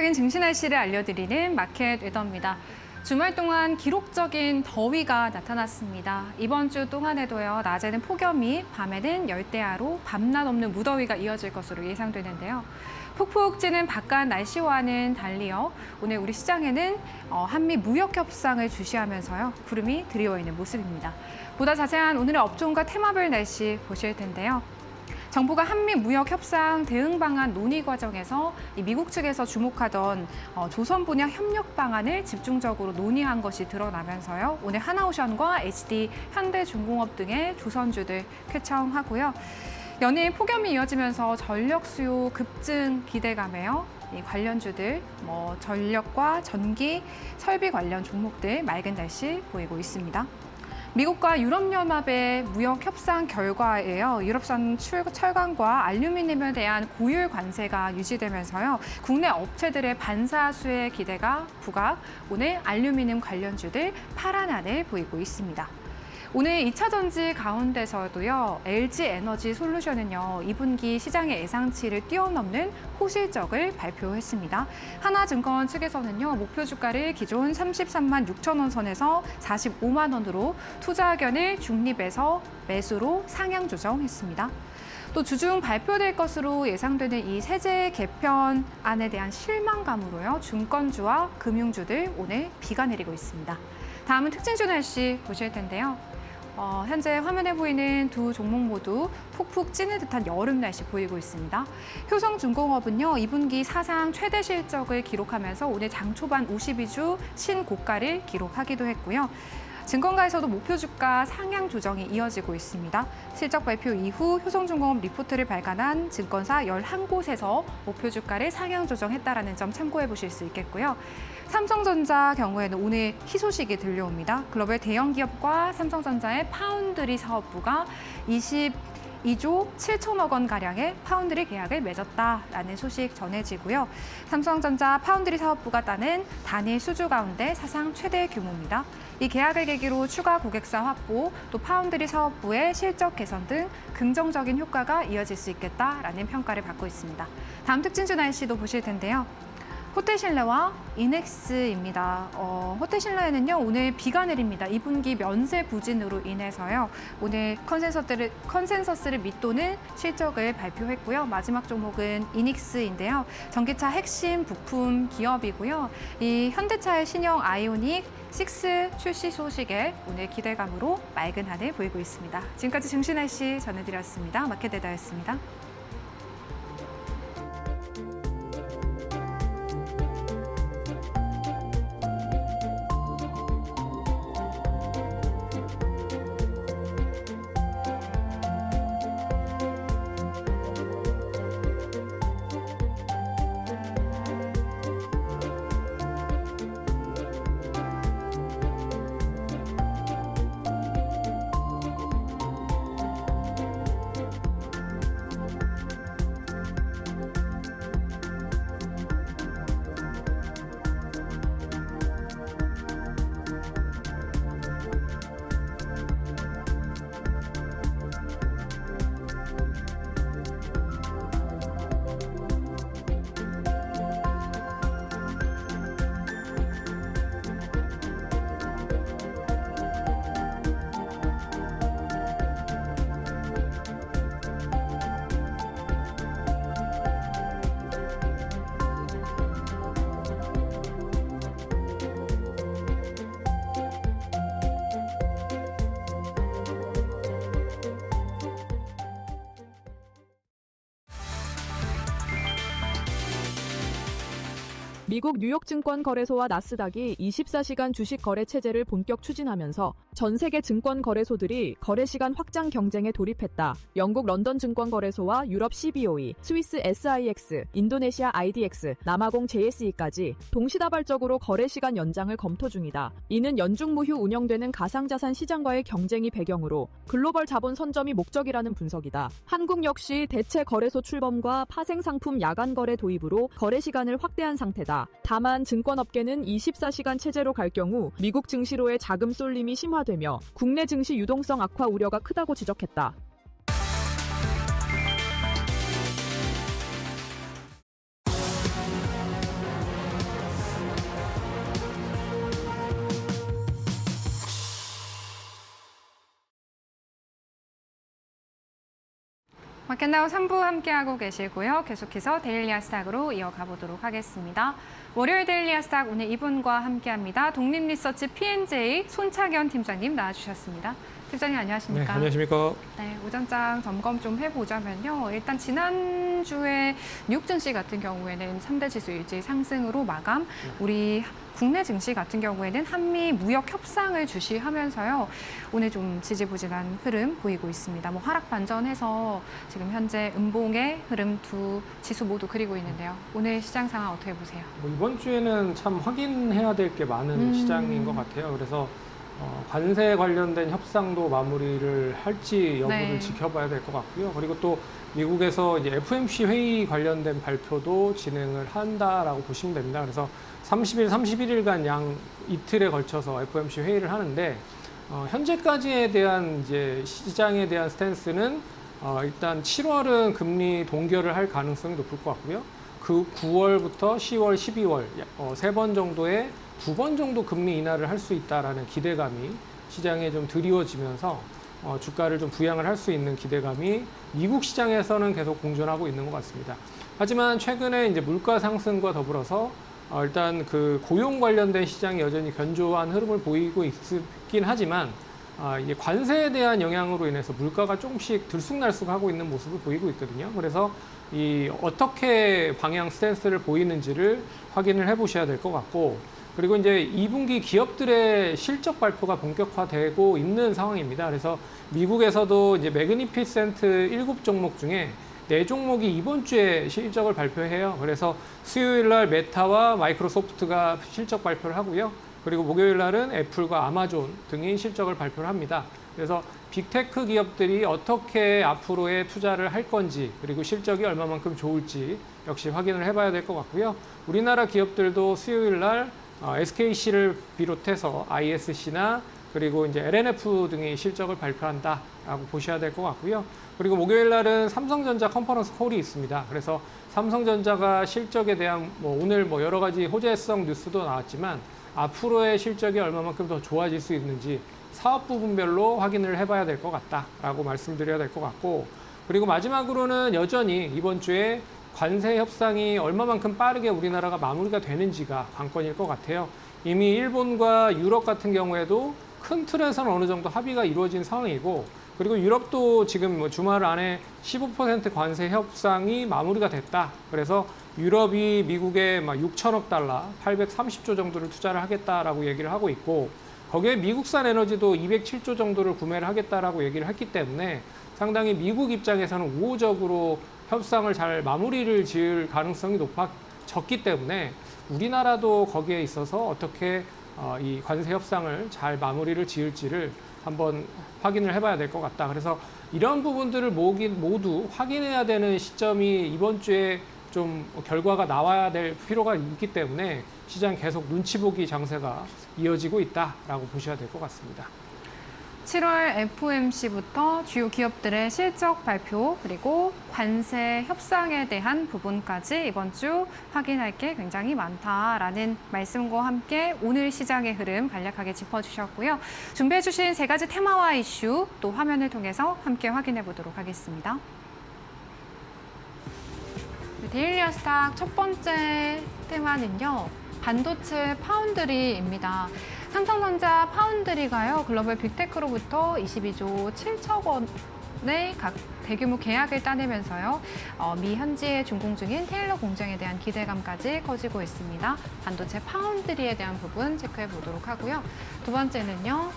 증시 날씨를 알려드리는 마켓 웨더입니다. 주말 동안 기록적인 더위가 나타났습니다. 이번 주 동안에도요, 낮에는 폭염이, 밤에는 열대야로 밤낮 없는 무더위가 이어질 것으로 예상되는데요. 푹푹 찌는 바깥 날씨와는 달리요, 오늘 우리 시장에는 한미 무역 협상을 주시하면서요, 구름이 드리워 있는 모습입니다. 보다 자세한 오늘의 업종과 테마별 날씨 보실 텐데요. 정부가 한미 무역 협상 대응 방안 논의 과정에서 미국 측에서 주목하던 조선 분야 협력 방안을 집중적으로 논의한 것이 드러나면서요. 오늘 하나오션과 HD, 현대중공업 등의 조선주들 쾌청하고요. 연일 폭염이 이어지면서 전력 수요 급증 기대감에요. 이 관련주들, 전력과 전기, 설비 관련 종목들 맑은 날씨 보이고 있습니다. 미국과 유럽연합의 무역 협상 결과에요. 유럽산 철강과 알루미늄에 대한 고율 관세가 유지되면서요. 국내 업체들의 반사수혜 기대가 부각, 오늘 알루미늄 관련주들 파란 하늘 보이고 있습니다. 오늘 2차 전지 가운데서도요, LG에너지 솔루션은요, 2분기 시장의 예상치를 뛰어넘는 호실적을 발표했습니다. 하나증권 측에서는요, 목표 주가를 기존 33만 6천 원 선에서 45만 원으로 투자 의견을 중립에서 매수로 상향 조정했습니다. 또 주중 발표될 것으로 예상되는 이 세제 개편안에 대한 실망감으로요, 증권주와 금융주들 오늘 비가 내리고 있습니다. 다음은 특징주 날씨 보실 텐데요. 현재 화면에 보이는 두 종목 모두 푹푹 찌는 듯한 여름 날씨 보이고 있습니다. 효성중공업은요, 2분기 사상 최대 실적을 기록하면서 오늘 장 초반 52주 신고가를 기록하기도 했고요. 증권가에서도 목표 주가 상향 조정이 이어지고 있습니다. 실적 발표 이후 효성중공업 리포트를 발간한 증권사 11곳에서 목표 주가를 상향 조정했다는 점 참고해 보실 수 있겠고요. 삼성전자 경우에는 오늘 희소식이 들려옵니다. 글로벌 대형 기업과 삼성전자의 파운드리 사업부가 22조 7천억 원 가량의 파운드리 계약을 맺었다라는 소식 전해지고요. 삼성전자 파운드리 사업부가 따낸 단일 수주 가운데 사상 최대 규모입니다. 이 계약을 계기로 추가 고객사 확보, 또 파운드리 사업부의 실적 개선 등 긍정적인 효과가 이어질 수 있겠다라는 평가를 받고 있습니다. 다음 특징주 날씨도 보실 텐데요. 호텔신라와 이넥스입니다. 호텔신라에는요, 오늘 비가 내립니다. 2분기 면세 부진으로 인해서요, 오늘 컨센서스를 밑도는 실적을 발표했고요. 마지막 종목은 이닉스인데요. 전기차 핵심 부품 기업이고요. 이 현대차의 신형 아이오닉 6 출시 소식에 오늘 기대감으로 맑은 하늘 보이고 있습니다. 지금까지 증시 날씨 전해드렸습니다. 마켓데이터였습니다. 미국 뉴욕증권거래소와 나스닥이 24시간 주식 거래 체제를 본격 추진하면서 전 세계 증권 거래소들이 거래 시간 확장 경쟁에 돌입했다. 영국 런던 증권거래소와 유럽 CBOE, 스위스 SIX, 인도네시아 IDX, 남아공 JSE까지 동시다발적으로 거래 시간 연장을 검토 중이다. 이는 연중무휴 운영되는 가상자산 시장과의 경쟁이 배경으로 글로벌 자본 선점이 목적이라는 분석이다. 한국 역시 대체 거래소 출범과 파생상품 야간 거래 도입으로 거래 시간을 확대한 상태다. 다만 증권업계는 24시간 체제로 갈 경우 미국 증시로의 자금 쏠림이 심화되며 국내 증시 유동성 악화 우려가 크다고 지적했다. 마켓나우 3부 함께하고 계시고요. 계속해서 데일리 아스탁으로 이어가 보도록 하겠습니다. 월요일 데일리 아스탁 오늘 이분과 함께합니다. 독립리서치 P&J 손창현 팀장님 나와주셨습니다. 팀장님 안녕하십니까? 네, 안녕하십니까? 네, 오전장 점검 좀 해보자면요. 일단 지난주에 뉴욕 증시 같은 경우에는 3대 지수 일제 상승으로 마감, 우리 국내 증시 같은 경우에는 한미 무역 협상을 주시하면서요. 오늘 좀 지지부진한 흐름 보이고 있습니다. 뭐 하락 반전해서 지금 현재 음봉의 흐름 두 지수 모두 그리고 있는데요. 오늘 시장 상황 어떻게 보세요? 뭐 이번 주에는 참 확인해야 될 게 많은 시장인 것 같아요. 그래서 관세 관련된 협상도 마무리를 할지 여부를 네. 지켜봐야 될 것 같고요. 그리고 또 미국에서 이제 FOMC 회의 관련된 발표도 진행을 한다라고 보시면 됩니다. 그래서 30일, 31일간 양 이틀에 걸쳐서 FOMC 회의를 하는데 현재까지에 대한 이제 시장에 대한 스탠스는 일단 7월은 금리 동결을 할 가능성이 높을 것 같고요. 그 9월부터 10월, 12월 세 번 정도의 2번 정도 금리 인하를 할 수 있다라는 기대감이 시장에 좀 드리워지면서 주가를 좀 부양을 할 수 있는 기대감이 미국 시장에서는 계속 공존하고 있는 것 같습니다. 하지만 최근에 이제 물가 상승과 더불어서 일단 그 고용 관련된 시장이 여전히 견조한 흐름을 보이고 있긴 하지만 이게 관세에 대한 영향으로 인해서 물가가 조금씩 들쑥날쑥하고 있는 모습을 보이고 있거든요. 그래서 이 어떻게 방향 스탠스를 보이는지를 확인을 해보셔야 될 것 같고, 그리고 이제 2분기 기업들의 실적 발표가 본격화되고 있는 상황입니다. 그래서 미국에서도 이제 매그니피센트 7종목 중에 4종목이 이번 주에 실적을 발표해요. 그래서 수요일 날 메타와 마이크로소프트가 실적 발표를 하고요. 그리고 목요일 날은 애플과 아마존 등이 실적을 발표를 합니다. 그래서 빅테크 기업들이 어떻게 앞으로의 투자를 할 건지, 그리고 실적이 얼마만큼 좋을지 역시 확인을 해봐야 될 것 같고요. 우리나라 기업들도 수요일 날 SKC를 비롯해서 ISC나 그리고 이제 LNF 등이 실적을 발표한다라고 보셔야 될 것 같고요. 그리고 목요일 날은 삼성전자 컨퍼런스 콜이 있습니다. 그래서 삼성전자가 실적에 대한 오늘 여러 가지 호재성 뉴스도 나왔지만 앞으로의 실적이 얼마만큼 더 좋아질 수 있는지 사업 부분별로 확인을 해봐야 될 것 같다라고 말씀드려야 될 것 같고, 그리고 마지막으로는 여전히 이번 주에 관세 협상이 얼마만큼 빠르게 우리나라가 마무리가 되는지가 관건일 것 같아요. 이미 일본과 유럽 같은 경우에도 큰 틀에서는 어느 정도 합의가 이루어진 상황이고, 그리고 유럽도 지금 주말 안에 15% 관세 협상이 마무리가 됐다. 그래서 유럽이 미국에 6천억 달러, 830조 정도를 투자를 하겠다라고 얘기를 하고 있고, 거기에 미국산 에너지도 207조 정도를 구매를 하겠다라고 얘기를 했기 때문에 상당히 미국 입장에서는 우호적으로 협상을 잘 마무리를 지을 가능성이 높아졌기 때문에 우리나라도 거기에 있어서 어떻게 이 관세 협상을 잘 마무리를 지을지를 한번 확인을 해봐야 될 것 같다. 그래서 이런 부분들을 모두 확인해야 되는 시점이 이번 주에 좀 결과가 나와야 될 필요가 있기 때문에 시장 계속 눈치 보기 장세가 이어지고 있다라고 보셔야 될 것 같습니다. 7월 FOMC부터 주요 기업들의 실적 발표 그리고 관세 협상에 대한 부분까지 이번 주 확인할 게 굉장히 많다라는 말씀과 함께 오늘 시장의 흐름 간략하게 짚어주셨고요. 준비해 주신 세 가지 테마와 이슈 또 화면을 통해서 함께 확인해 보도록 하겠습니다. 데일리 아스탁 첫 번째 테마는요. 반도체 파운드리입니다. 삼성전자 파운드리가요. 글로벌 빅테크로부터 22조 7천 원의 각 대규모 계약을 따내면서요. 미 현지에 준공 중인 테일러 공장에 대한 기대감까지 커지고 있습니다. 반도체 파운드리에 대한 부분 체크해 보도록 하고요. 두 번째는요.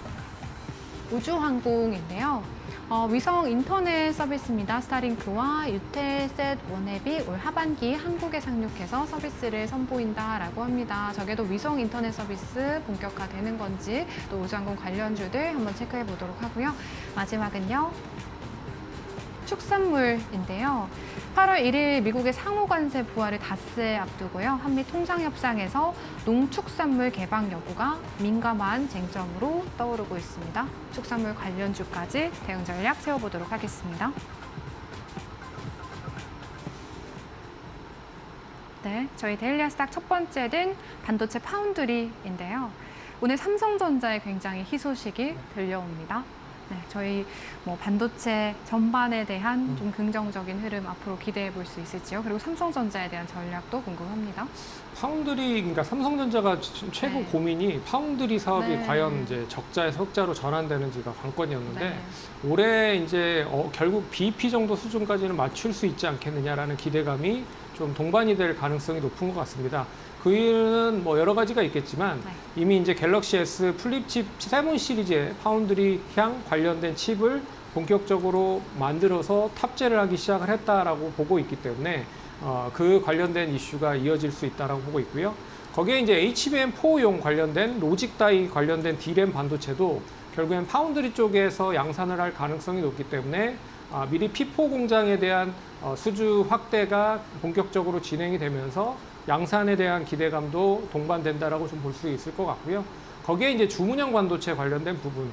우주항공인데요. 위성 인터넷 서비스입니다. 스타링크와 유텔셋 원앱이 올 하반기 한국에 상륙해서 서비스를 선보인다라고 합니다. 저게도 위성 인터넷 서비스 본격화되는 건지 또 우주항공 관련주들 한번 체크해 보도록 하고요. 마지막은요. 축산물인데요. 8월 1일 미국의 상호관세 부활을 닷새 앞두고요. 한미 통상협상에서 농축산물 개방 여부가 민감한 쟁점으로 떠오르고 있습니다. 축산물 관련주까지 대응 전략 세워보도록 하겠습니다. 네, 저희 데일리 아스탁 첫 번째는 반도체 파운드리인데요. 오늘 삼성전자에 굉장히 희소식이 들려옵니다. 네, 저희 뭐 반도체 전반에 대한 좀 긍정적인 흐름 앞으로 기대해 볼 수 있을지요? 그리고 삼성전자에 대한 전략도 궁금합니다. 파운드리, 그러니까 삼성전자가 최고 네. 고민이 파운드리 사업이 네. 과연 이제 적자에서 흑자로 전환되는지가 관건이었는데 네. 올해 이제 결국 BEP 정도 수준까지는 맞출 수 있지 않겠느냐라는 기대감이 좀 동반이 될 가능성이 높은 것 같습니다. 그 이유는 뭐 여러 가지가 있겠지만 네. 이미 이제 갤럭시 S 플립칩 7 시리즈에 파운드리 향 관련된 칩을 본격적으로 만들어서 탑재를 하기 시작을 했다라고 보고 있기 때문에 그 관련된 이슈가 이어질 수 있다라고 보고 있고요. 거기에 이제 HBM4용 관련된 로직 다이 관련된 D램 반도체도 결국엔 파운드리 쪽에서 양산을 할 가능성이 높기 때문에 미리 P4 공장에 대한 수주 확대가 본격적으로 진행이 되면서 양산에 대한 기대감도 동반된다라고 좀 볼 수 있을 것 같고요. 거기에 이제 주문형 반도체 관련된 부분,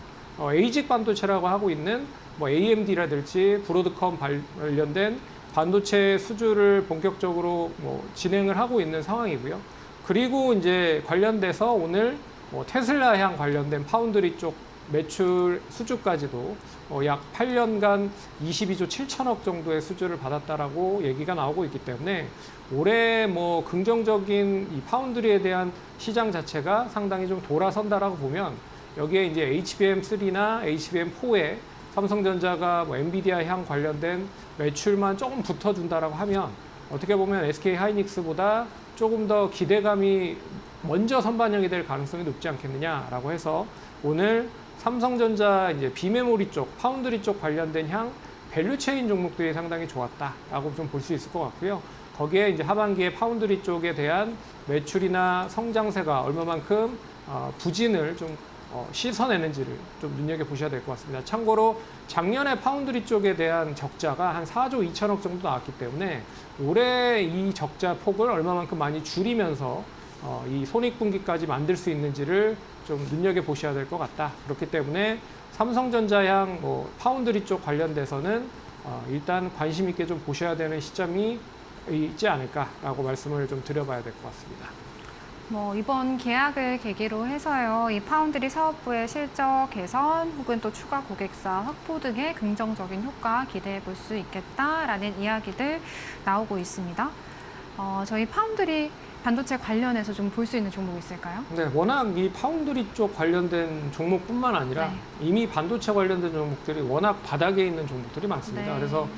에이직 반도체라고 하고 있는 뭐 AMD라든지 브로드컴 관련된 반도체 수주를 본격적으로 뭐 진행을 하고 있는 상황이고요. 그리고 이제 관련돼서 오늘 뭐 테슬라향 관련된 파운드리 쪽 매출 수주까지도 약 8년간 22조 7천억 정도의 수주를 받았다라고 얘기가 나오고 있기 때문에 올해 뭐 긍정적인 이 파운드리에 대한 시장 자체가 상당히 좀 돌아선다라고 보면 여기에 이제 HBM3나 HBM4에 삼성전자가 뭐 엔비디아 향 관련된 매출만 조금 붙어준다라고 하면 어떻게 보면 SK 하이닉스보다 조금 더 기대감이 먼저 선반영이 될 가능성이 높지 않겠느냐라고 해서 오늘 삼성전자 이제 비메모리 쪽, 파운드리 쪽 관련된 향 밸류체인 종목들이 상당히 좋았다라고 좀 볼 수 있을 것 같고요. 거기에 이제 하반기에 파운드리 쪽에 대한 매출이나 성장세가 얼마만큼 부진을 좀 씻어내는지를 좀 눈여겨보셔야 될 것 같습니다. 참고로 작년에 파운드리 쪽에 대한 적자가 한 4조 2천억 정도 나왔기 때문에 올해 이 적자 폭을 얼마만큼 많이 줄이면서 이 손익분기까지 만들 수 있는지를 좀 눈여겨보셔야 될 것 같다. 그렇기 때문에 삼성전자향 뭐 파운드리 쪽 관련돼서는 일단 관심 있게 좀 보셔야 되는 시점이 있지 않을까라고 말씀을 좀 드려봐야 될 것 같습니다. 뭐 이번 계약을 계기로 해서요, 이 파운드리 사업부의 실적 개선 혹은 또 추가 고객사 확보 등의 긍정적인 효과 기대해 볼 수 있겠다라는 이야기들 나오고 있습니다. 저희 파운드리 반도체 관련해서 좀 볼 수 있는 종목이 있을까요? 네, 워낙 이 파운드리 쪽 관련된 종목뿐만 아니라 네. 이미 반도체 관련된 종목들이 워낙 바닥에 있는 종목들이 많습니다. 네. 그래서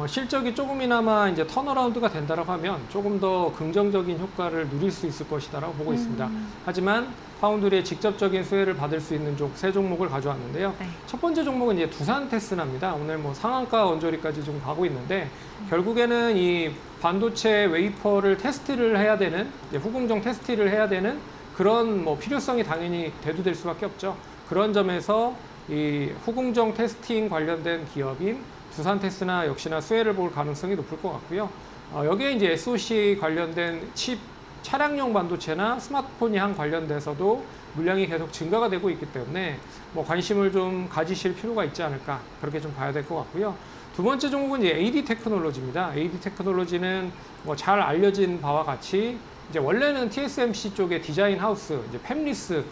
실적이 조금이나마 이제 턴어라운드가 된다라고 하면 조금 더 긍정적인 효과를 누릴 수 있을 것이다라고 보고 있습니다. 하지만 파운드리의 직접적인 수혜를 받을 수 있는 세 종목을 가져왔는데요. 네. 첫 번째 종목은 이제 두산 테스나입니다. 오늘 뭐 상한가 언저리까지 좀 가고 있는데 결국에는 이 반도체 웨이퍼를 테스트를 해야 되는 후공정 테스트를 해야 되는 그런 뭐 필요성이 당연히 대두될 수밖에 없죠. 그런 점에서 이 후공정 테스팅 관련된 기업인 두산 테스나 역시나 수혜를 볼 가능성이 높을 것 같고요. 여기에 이제 SoC 관련된 칩 차량용 반도체나 스마트폰 향 관련돼서도 물량이 계속 증가가 되고 있기 때문에 뭐 관심을 좀 가지실 필요가 있지 않을까 그렇게 좀 봐야 될 것 같고요. 두 번째 종목은 이제 AD 테크놀로지입니다. AD 테크놀로지는 뭐 잘 알려진 바와 같이 이제 원래는 TSMC 쪽의 디자인 하우스, 이제 팹리스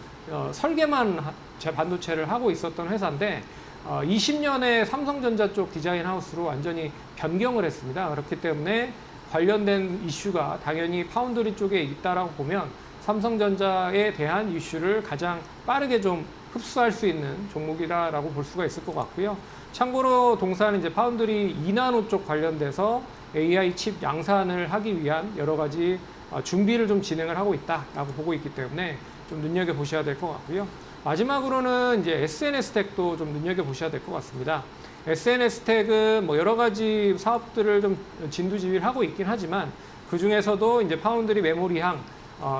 설계만 제 반도체를 하고 있었던 회사인데 20년에 삼성전자 쪽 디자인 하우스로 완전히 변경을 했습니다. 그렇기 때문에 관련된 이슈가 당연히 파운드리 쪽에 있다라고 보면 삼성전자에 대한 이슈를 가장 빠르게 좀 흡수할 수 있는 종목이라고 볼 수가 있을 것 같고요. 참고로 동사는 이제 파운드리 2나노 쪽 관련돼서 AI 칩 양산을 하기 위한 여러 가지 준비를 좀 진행을 하고 있다라고 보고 있기 때문에 좀 눈여겨 보셔야 될 것 같고요. 마지막으로는 이제 SNS텍도 좀 눈여겨 보셔야 될 것 같습니다. SNS텍은 뭐 여러 가지 사업들을 좀 진두지휘를 하고 있긴 하지만 그 중에서도 이제 파운드리 메모리향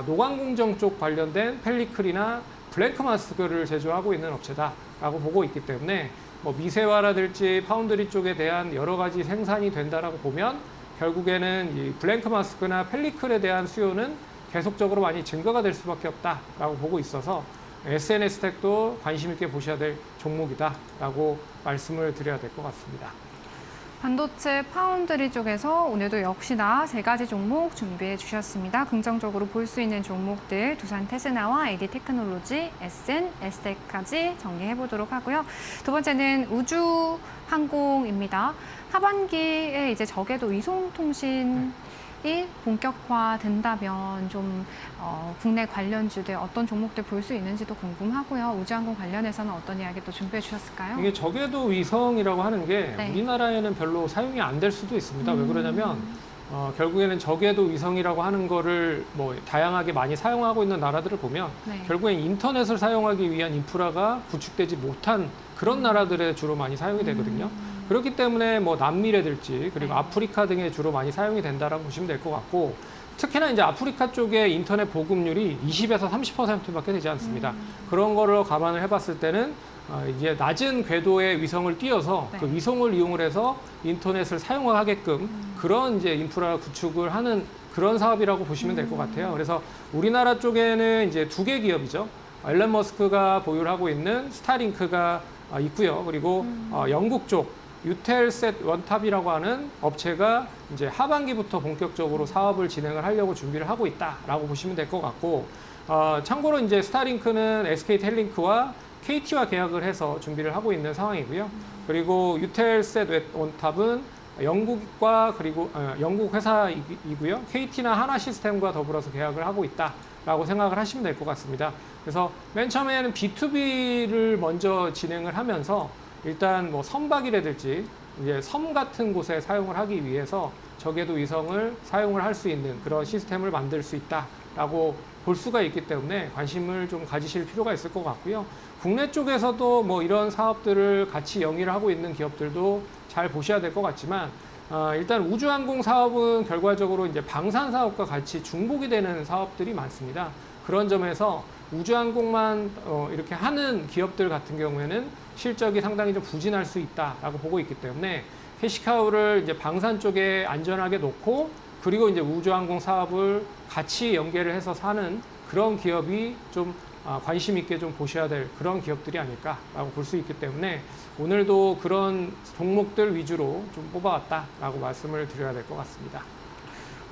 노광 공정 쪽 관련된 펠리클이나 블랭크 마스크를 제조하고 있는 업체다라고 보고 있기 때문에 뭐 미세화라든지 파운드리 쪽에 대한 여러 가지 생산이 된다라고 보면 결국에는 이 블랭크 마스크나 펠리클에 대한 수요는 계속적으로 많이 증가가 될 수밖에 없다라고 보고 있어서 SNS텍도 관심 있게 보셔야 될 종목이다라고 말씀을 드려야 될 것 같습니다. 반도체 파운드리 쪽에서 오늘도 역시나 3가지 종목 준비해 주셨습니다. 긍정적으로 볼 수 있는 종목들 두산 테스나와 AD 테크놀로지, SN, STEC까지 정리해 보도록 하고요. 두 번째는 우주항공입니다. 하반기에 이제 저궤도 위성통신이 본격화된다면 좀 국내 관련주들 어떤 종목들 볼 수 있는지도 궁금하고요. 우주항공 관련해서는 어떤 이야기 또 준비해 주셨을까요? 이게 저궤도 위성이라고 하는 게 네. 우리나라에는 별로 사용이 안 될 수도 있습니다. 왜 그러냐면 결국에는 저궤도 위성이라고 하는 거를 뭐 다양하게 많이 사용하고 있는 나라들을 보면 네. 결국엔 인터넷을 사용하기 위한 인프라가 구축되지 못한 그런 나라들에 주로 많이 사용이 되거든요. 그렇기 때문에 뭐 남미라든지 그리고 네. 아프리카 등에 주로 많이 사용이 된다라고 보시면 될 것 같고, 특히나 이제 아프리카 쪽에 인터넷 보급률이 20에서 30%밖에 되지 않습니다. 그런 거를 감안을 해봤을 때는 이제 낮은 궤도의 위성을 띄워서 네. 그 위성을 이용을 해서 인터넷을 사용하게끔 그런 이제 인프라 구축을 하는 그런 사업이라고 보시면 될 것 같아요. 그래서 우리나라 쪽에는 이제 2개 기업이죠. 앨런 머스크가 보유를 하고 있는 스타링크가 있고요. 그리고 영국 쪽 유텔셋 원탑이라고 하는 업체가 이제 하반기부터 본격적으로 사업을 진행을 하려고 준비를 하고 있다라고 보시면 될 것 같고, 참고로 이제 스타링크는 SK텔링크와 KT와 계약을 해서 준비를 하고 있는 상황이고요. 그리고 유텔셋 원탑은 영국과 그리고 영국 회사이고요. KT나 하나시스템과 더불어서 계약을 하고 있다라고 생각을 하시면 될 것 같습니다. 그래서 맨 처음에는 B2B를 먼저 진행을 하면서 일단 뭐 선박이라든지 이제 섬 같은 곳에 사용을 하기 위해서 저궤도 위성을 사용을 할 수 있는 그런 시스템을 만들 수 있다라고 볼 수가 있기 때문에 관심을 좀 가지실 필요가 있을 것 같고요. 국내 쪽에서도 뭐 이런 사업들을 같이 영위를 하고 있는 기업들도 잘 보셔야 될 것 같지만, 일단 우주항공 사업은 결과적으로 이제 방산 사업과 같이 중복이 되는 사업들이 많습니다. 그런 점에서 우주항공만 이렇게 하는 기업들 같은 경우에는 실적이 상당히 좀 부진할 수 있다라고 보고 있기 때문에 캐시카우를 이제 방산 쪽에 안전하게 놓고 그리고 이제 우주항공 사업을 같이 연계를 해서 사는 그런 기업이 좀 관심 있게 좀 보셔야 될 그런 기업들이 아닐까라고 볼 수 있기 때문에 오늘도 그런 종목들 위주로 좀 뽑아왔다라고 말씀을 드려야 될 것 같습니다.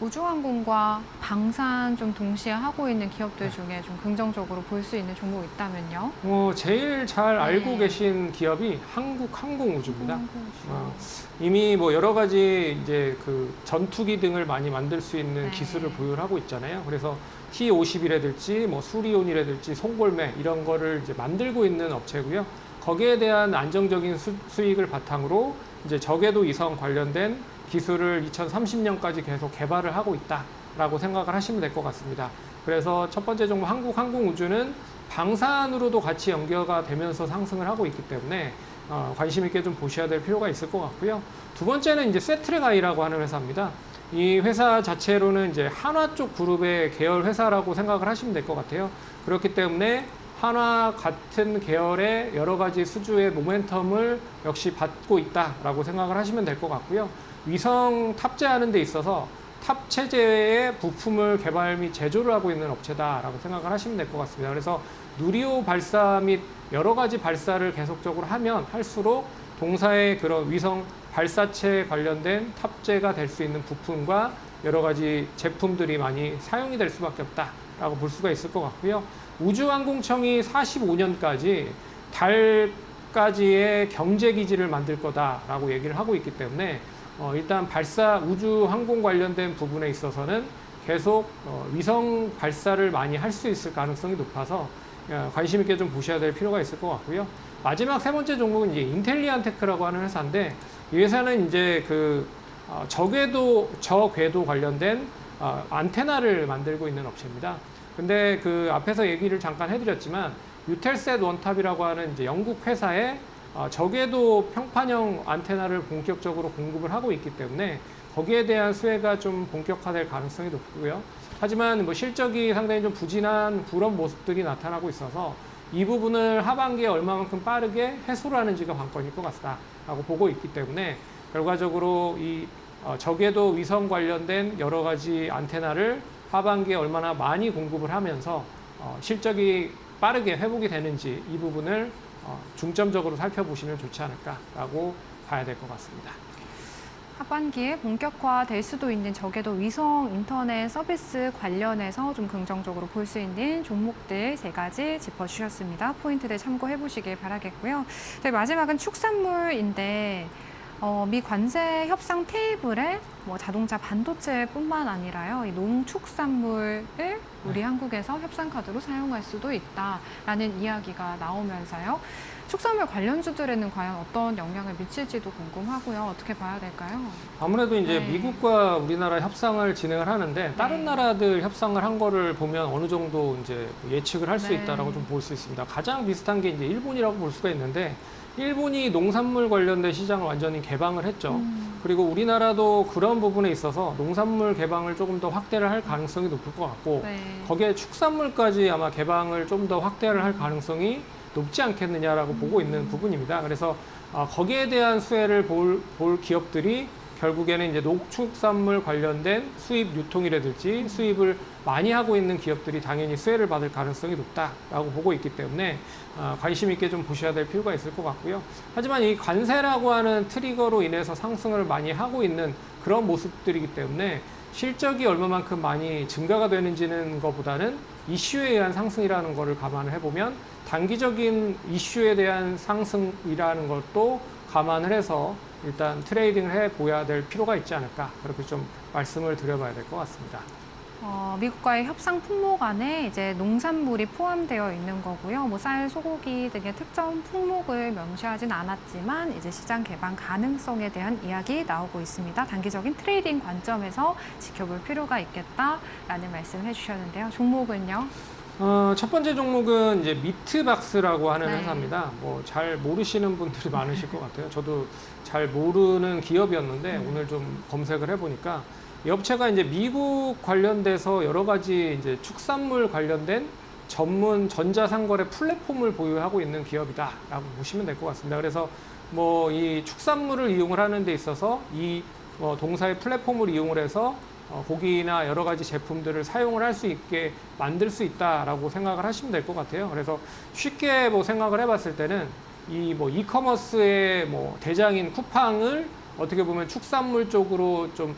우주항공과 방산 좀 동시에 하고 있는 기업들 중에 좀 긍정적으로 볼 수 있는 종목이 있다면요? 제일 잘 알고 네. 계신 기업이 한국항공우주입니다. 이미 뭐 여러 가지 이제 그 전투기 등을 많이 만들 수 있는 네. 기술을 보유를 하고 있잖아요. 그래서 T-50이라든지 뭐 수리온이라든지 송골매 이런 거를 이제 만들고 있는 업체고요. 거기에 대한 안정적인 수익을 바탕으로 이제 저궤도 위성 관련된 기술을 2030년까지 계속 개발을 하고 있다라고 생각을 하시면 될 것 같습니다. 그래서 첫 번째 종목 한국항공우주는 방산으로도 같이 연계가 되면서 상승을 하고 있기 때문에 관심 있게 좀 보셔야 될 필요가 있을 것 같고요. 두 번째는 이제 세트랙아이라고 하는 회사입니다. 이 회사 자체로는 이제 한화 쪽 그룹의 계열 회사라고 생각을 하시면 될 것 같아요. 그렇기 때문에 한화 같은 계열의 여러 가지 수주의 모멘텀을 역시 받고 있다라고 생각을 하시면 될 것 같고요. 위성 탑재하는 데 있어서 탑 체제의 부품을 개발 및 제조를 하고 있는 업체다라고 생각을 하시면 될 것 같습니다. 그래서 누리호 발사 및 여러 가지 발사를 계속적으로 하면 할수록 동사의 그런 위성 발사체 관련된 탑재가 될 수 있는 부품과 여러 가지 제품들이 많이 사용이 될 수밖에 없다라고 볼 수가 있을 것 같고요. 우주항공청이 45년까지 달까지의 경제기지를 만들 거다라고 얘기를 하고 있기 때문에 일단 우주항공 관련된 부분에 있어서는 계속 위성 발사를 많이 할 수 있을 가능성이 높아서 관심 있게 좀 보셔야 될 필요가 있을 것 같고요. 마지막 세 번째 종목은 이제 인텔리안테크라고 하는 회사인데, 이 회사는 이제 그 저궤도 관련된 안테나를 만들고 있는 업체입니다. 근데 그 앞에서 얘기를 잠깐 해드렸지만 유텔셋 원탑이라고 하는 이제 영국 회사에 저궤도 평판형 안테나를 본격적으로 공급을 하고 있기 때문에 거기에 대한 수혜가 좀 본격화될 가능성이 높고요. 하지만 뭐 실적이 상당히 좀 부진한 그런 모습들이 나타나고 있어서 이 부분을 하반기에 얼마만큼 빠르게 해소를 하는지가 관건일 것 같다라고 보고 있기 때문에 결과적으로 이 저궤도 위성 관련된 여러 가지 안테나를 하반기에 얼마나 많이 공급을 하면서 실적이 빠르게 회복이 되는지 이 부분을 중점적으로 살펴보시면 좋지 않을까라고 봐야 될 것 같습니다. 하반기에 본격화될 수도 있는 적에도 위성 인터넷 서비스 관련해서 좀 긍정적으로 볼 수 있는 종목들 3가지 짚어주셨습니다. 포인트들 참고해 보시길 바라겠고요. 네, 마지막은 축산물인데 미 관세 협상 테이블에 뭐 자동차 반도체뿐만 아니라요, 이 농축산물을 우리 한국에서 협상 카드로 사용할 수도 있다라는 이야기가 나오면서요. 축산물 관련주들에는 과연 어떤 영향을 미칠지도 궁금하고요. 어떻게 봐야 될까요? 아무래도 이제 네. 미국과 우리나라 협상을 진행을 하는데 다른 네. 나라들 협상을 한 거를 보면 어느 정도 이제 예측을 할 수 네. 있다라고 좀 볼 수 있습니다. 가장 비슷한 게 이제 일본이라고 볼 수가 있는데 일본이 농산물 관련된 시장을 완전히 개방을 했죠. 그리고 우리나라도 그런 부분에 있어서 농산물 개방을 조금 더 확대를 할 가능성이 높을 것 같고 네. 거기에 축산물까지 아마 개방을 좀 더 확대를 할 가능성이 높지 않겠느냐라고 보고 있는 부분입니다. 그래서 거기에 대한 수혜를 볼 기업들이 결국에는 이제 농축산물 관련된 수입 유통이라든지 수입을 많이 하고 있는 기업들이 당연히 수혜를 받을 가능성이 높다라고 보고 있기 때문에 관심 있게 좀 보셔야 될 필요가 있을 것 같고요. 하지만 이 관세라고 하는 트리거로 인해서 상승을 많이 하고 있는 그런 모습들이기 때문에 실적이 얼마만큼 많이 증가가 되는지는 것보다는 이슈에 의한 상승이라는 것을 감안을 해보면 단기적인 이슈에 대한 상승이라는 것도 감안을 해서 일단 트레이딩을 해보아야 될 필요가 있지 않을까 그렇게 좀 말씀을 드려봐야 될 것 같습니다. 미국과의 협상 품목 안에 이제 농산물이 포함되어 있는 거고요. 뭐 쌀, 소고기 등의 특정 품목을 명시하진 않았지만 이제 시장 개방 가능성에 대한 이야기 나오고 있습니다. 단기적인 트레이딩 관점에서 지켜볼 필요가 있겠다라는 말씀 해주셨는데요. 종목은요? 첫 번째 종목은 이제 미트박스라고 하는 네. 회사입니다. 뭐 잘 모르시는 분들이 많으실 것 같아요. 저도 잘 모르는 기업이었는데 오늘 좀 검색을 해보니까 이 업체가 이제 미국 관련돼서 여러 가지 이제 축산물 관련된 전문 전자상거래 플랫폼을 보유하고 있는 기업이다라고 보시면 될 것 같습니다. 그래서 뭐 이 축산물을 이용을 하는 데 있어서 이 동사의 플랫폼을 이용을 해서 고기나 여러 가지 제품들을 사용을 할 수 있게 만들 수 있다라고 생각을 하시면 될 것 같아요. 그래서 쉽게 뭐 생각을 해봤을 때는 이 뭐 이커머스의 뭐 대장인 쿠팡을 어떻게 보면 축산물 쪽으로 좀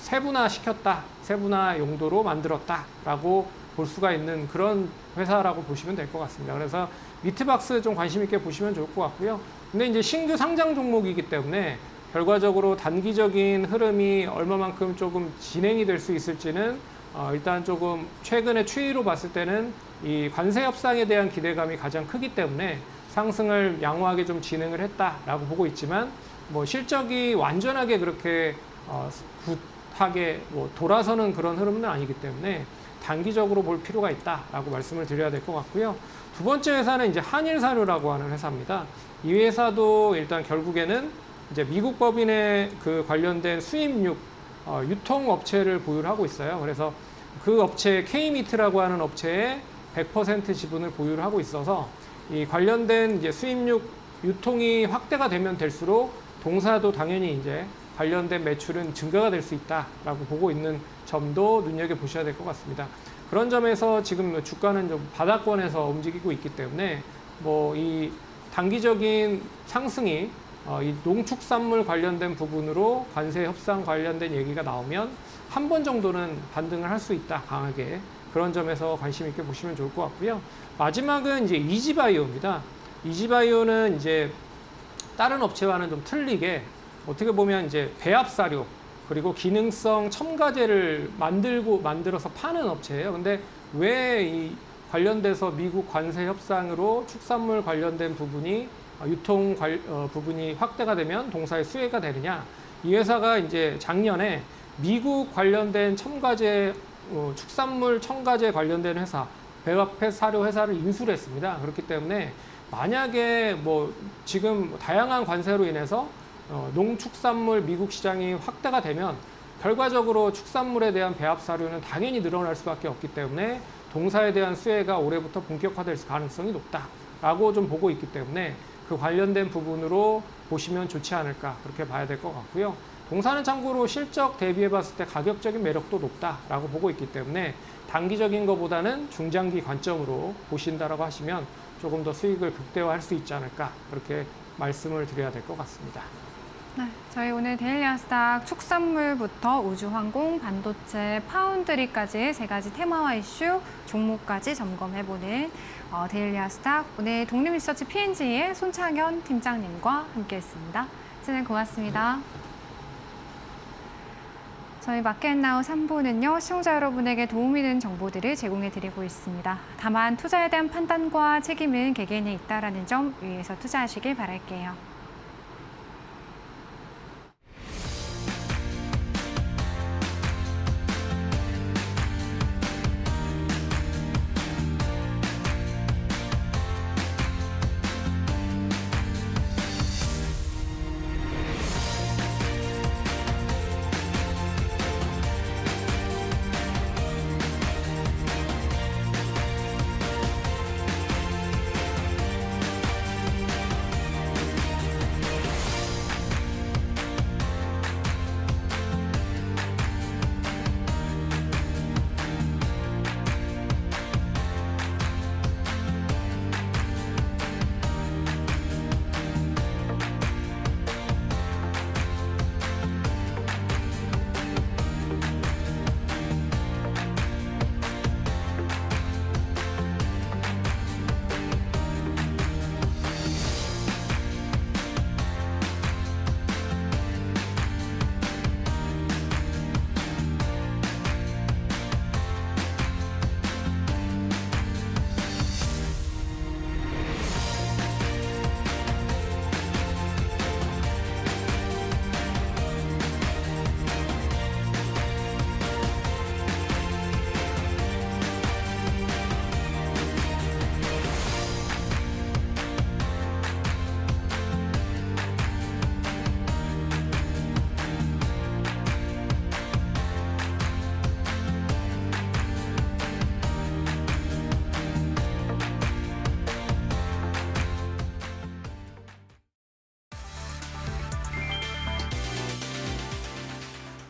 세분화 시켰다, 세분화 용도로 만들었다라고 볼 수가 있는 그런 회사라고 보시면 될 것 같습니다. 그래서 미트박스 좀 관심 있게 보시면 좋을 것 같고요. 근데 이제 신규 상장 종목이기 때문에 결과적으로 단기적인 흐름이 얼마만큼 조금 진행이 될 수 있을지는 일단 조금 최근의 추이로 봤을 때는 이 관세 협상에 대한 기대감이 가장 크기 때문에 상승을 양호하게 좀 진행을 했다라고 보고 있지만 뭐 실적이 완전하게 그렇게 굿하게 뭐 돌아서는 그런 흐름은 아니기 때문에 단기적으로 볼 필요가 있다라고 말씀을 드려야 될 것 같고요. 두 번째 회사는 이제 한일사료라고 하는 회사입니다. 이 회사도 일단 결국에는 이제 미국 법인의 그 관련된 수입육 유통 업체를 보유를 하고 있어요. 그래서 그 업체 K미트라고 하는 업체에 100% 지분을 보유를 하고 있어서 이 관련된 이제 수입육 유통이 확대가 되면 될수록 동사도 당연히 이제 관련된 매출은 증가가 될 수 있다라고 보고 있는 점도 눈여겨 보셔야 될 것 같습니다. 그런 점에서 지금 주가는 좀 바닥권에서 움직이고 있기 때문에 뭐 이 단기적인 상승이 이 농축산물 관련된 부분으로 관세 협상 관련된 얘기가 나오면 한 번 정도는 반등을 할 수 있다, 강하게. 그런 점에서 관심 있게 보시면 좋을 것 같고요. 마지막은 이제 이지바이오입니다. 이지바이오는 이제 다른 업체와는 좀 틀리게 어떻게 보면 이제 배합사료 그리고 기능성 첨가제를 만들어서 파는 업체예요. 근데 왜 이 관련돼서 미국 관세 협상으로 축산물 관련된 부분이 유통 부분이 확대가 되면 동사의 수혜가 되느냐? 이 회사가 이제 작년에 미국 관련된 첨가제, 축산물 첨가제 관련된 회사, 배합사료 회사를 인수를 했습니다. 그렇기 때문에 만약에 뭐 지금 다양한 관세로 인해서 농축산물 미국 시장이 확대가 되면 결과적으로 축산물에 대한 배합사료는 당연히 늘어날 수밖에 없기 때문에 동사에 대한 수혜가 올해부터 본격화될 가능성이 높다라고 좀 보고 있기 때문에 그 관련된 부분으로 보시면 좋지 않을까 그렇게 봐야 될 것 같고요. 동사는 참고로 실적 대비해 봤을 때 가격적인 매력도 높다라고 보고 있기 때문에 단기적인 것보다는 중장기 관점으로 보신다라고 하시면 조금 더 수익을 극대화할 수 있지 않을까 그렇게 말씀을 드려야 될 것 같습니다. 네, 저희 오늘 데일리 아스닥 축산물부터 우주항공, 반도체, 파운드리까지 세 가지 테마와 이슈, 종목까지 점검해보는 데일리 아스닥. 오늘 독립리서치 P&G의 손창현 팀장님과 함께했습니다. 진행 고맙습니다. 저희 마켓나우 3부는요, 시청자 여러분에게 도움이 되는 정보들을 제공해드리고 있습니다. 다만 투자에 대한 판단과 책임은 개개인에 있다는 점 유의해서 투자하시길 바랄게요.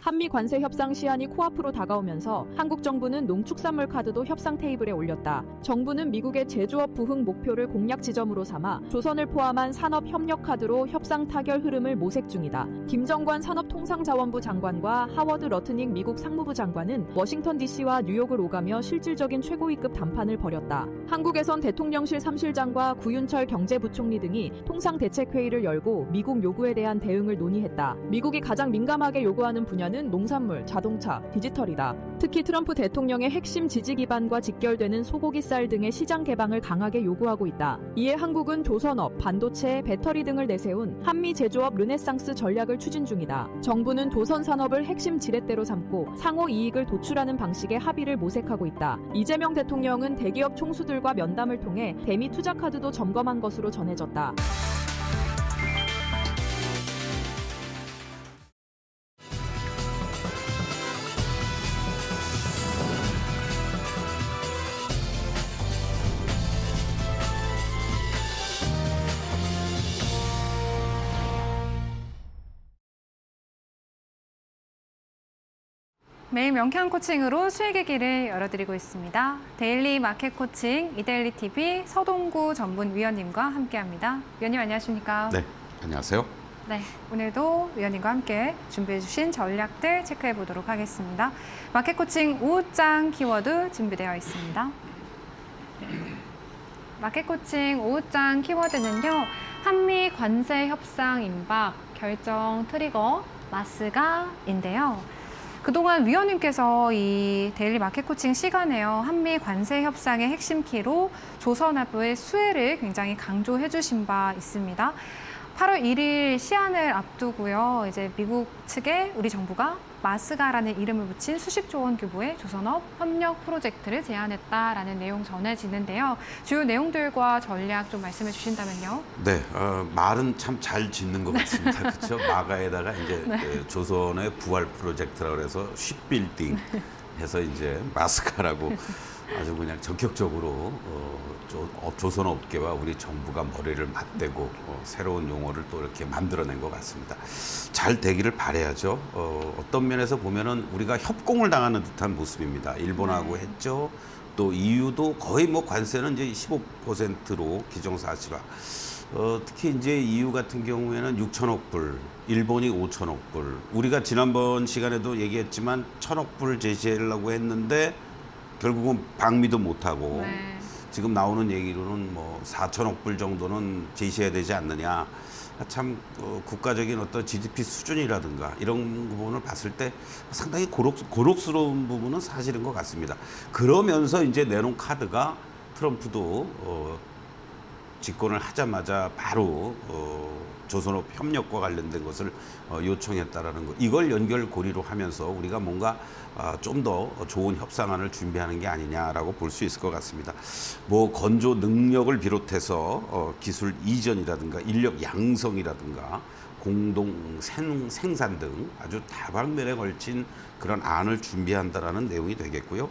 한미 관세 협상 시한이 코앞으로 다가오면서 한국 정부는 농축산물 카드도 협상 테이블에 올렸다. 정부는 미국의 제조업 부흥 목표를 공략 지점으로 삼아 조선을 포함한 산업 협력 카드로 협상 타결 흐름을 모색 중이다. 김정관 산업통상자원부 장관과 하워드 러트닉 미국 상무부 장관은 워싱턴 DC와 뉴욕을 오가며 실질적인 최고위급 담판을 벌였다. 한국에선 대통령실 3실장과 구윤철 경제부총리 등이 통상대책회의를 열고 미국 요구에 대한 대응을 논의했다. 미국이 가장 민감하게 요구하는 분야는 농산물, 자동차, 디지털이다. 특히 트럼프 대통령의 핵심 지지 기반과 직결되는 소고기 쌀 등의 시장 개방을 강하게 요구하고 있다. 이에 한국은 조선업, 반도체, 배터리 등을 내세운 한미 제조업 르네상스 전략을 추진 중이다. 정부는 조선 산업을 핵심 지렛대로 삼고 상호 이익을 도출하는 방식의 합의를 모색하고 있다. 이재명 대통령은 대기업 총수들과 면담을 통해 대미 투자 카드도 점검한 것으로 전해졌다. 매일 명쾌한 코칭으로 수익의 길을 열어드리고 있습니다. 데일리 마켓 코칭 이데일리 TV 서동구 전문위원님과 함께합니다. 위원님 안녕하십니까? 네, 안녕하세요. 네, 오늘도 위원님과 함께 준비해주신 전략들 체크해 보도록 하겠습니다. 마켓 코칭 5장 키워드 준비되어 있습니다. 마켓 코칭 5장 키워드는요. 한미 관세 협상 임박, 결정 트리거, 마스가인데요. 그동안 위원님께서 이 데일리 마켓 코칭 시간에요. 한미 관세 협상의 핵심 키로 조선업의 수혜를 굉장히 강조해 주신 바 있습니다. 8월 1일 시한을 앞두고요. 이제 미국 측에 우리 정부가 마스가라는 이름을 붙인 수십조 원 규모의 조선업 협력 프로젝트를 제안했다라는 내용 전해지는데요. 주요 내용들과 전략 좀 말씀해 주신다면요. 네, 말은 참 잘 짓는 것 같습니다. 그렇죠? 마가에다가 이제 네. 조선의 부활 프로젝트라고 해서 쉽빌딩 해서 이제 마스카라고 아주 그냥 전격적으로 조선 업계와 우리 정부가 머리를 맞대고 새로운 용어를 또 이렇게 만들어낸 것 같습니다. 잘 되기를 바라야죠. 어떤 면에서 보면은 우리가 협공을 당하는 듯한 모습입니다. 일본하고 했죠. 또 EU도 거의 뭐 관세는 이제 15%로 기정사실화. 특히 이제 EU 같은 경우에는 6천억 불, 일본이 5천억 불. 우리가 지난번 시간에도 얘기했지만 1,000억 불 제시하려고 했는데 결국은 방미도 못하고 네. 지금 나오는 얘기로는 뭐 4천억 불 정도는 제시해야 되지 않느냐. 참 국가적인 어떤 GDP 수준이라든가 이런 부분을 봤을 때 상당히 고록스러운 부분은 사실인 것 같습니다. 그러면서 이제 내놓은 카드가 트럼프도 집권을 하자마자 바로 조선업 협력과 관련된 것을 요청했다라는 것. 이걸 연결고리로 하면서 우리가 뭔가 좀 더 좋은 협상안을 준비하는 게 아니냐라고 볼 수 있을 것 같습니다. 뭐 건조 능력을 비롯해서 기술 이전이라든가 인력 양성이라든가 공동 생산 등 아주 다방면에 걸친 그런 안을 준비한다라는 내용이 되겠고요.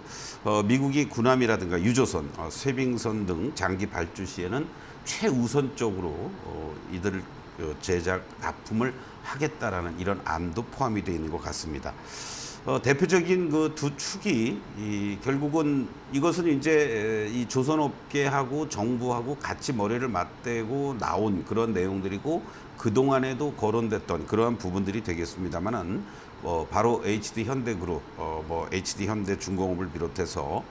미국이 군함이라든가 유조선, 쇄빙선 등 장기 발주 시에는 최우선적으로 이들 제작 납품을 하겠다라는 이런 안도 포함이 되어 있는 것 같습니다. 대표적인 그 두 축이 결국은 이것은 이제 이 조선업계하고 정부하고 같이 머리를 맞대고 나온 그런 내용들이고 그 동안에도 거론됐던 그러한 부분들이 되겠습니다만은 바로 HD 현대그룹, 뭐 HD 현대중공업을 비롯해서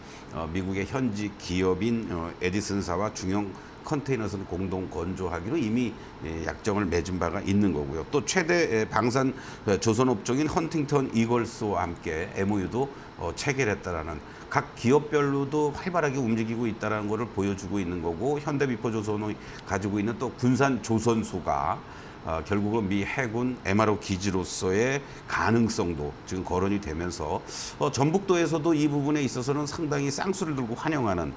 미국의 현지 기업인 에디슨사와 중형 컨테이너선 공동 건조하기로 이미 약정을 맺은 바가 있는 거고요. 또 최대 방산 조선업종인 헌팅턴 이걸스와 함께 MOU도 체결했다라는 각 기업별로도 활발하게 움직이고 있다는 것을 보여주고 있는 거고 현대비포조선이 가지고 있는 또 군산 조선소가 결국은 미 해군 MRO 기지로서의 가능성도 지금 거론이 되면서 전북도에서도 이 부분에 있어서는 상당히 쌍수를 들고 환영하는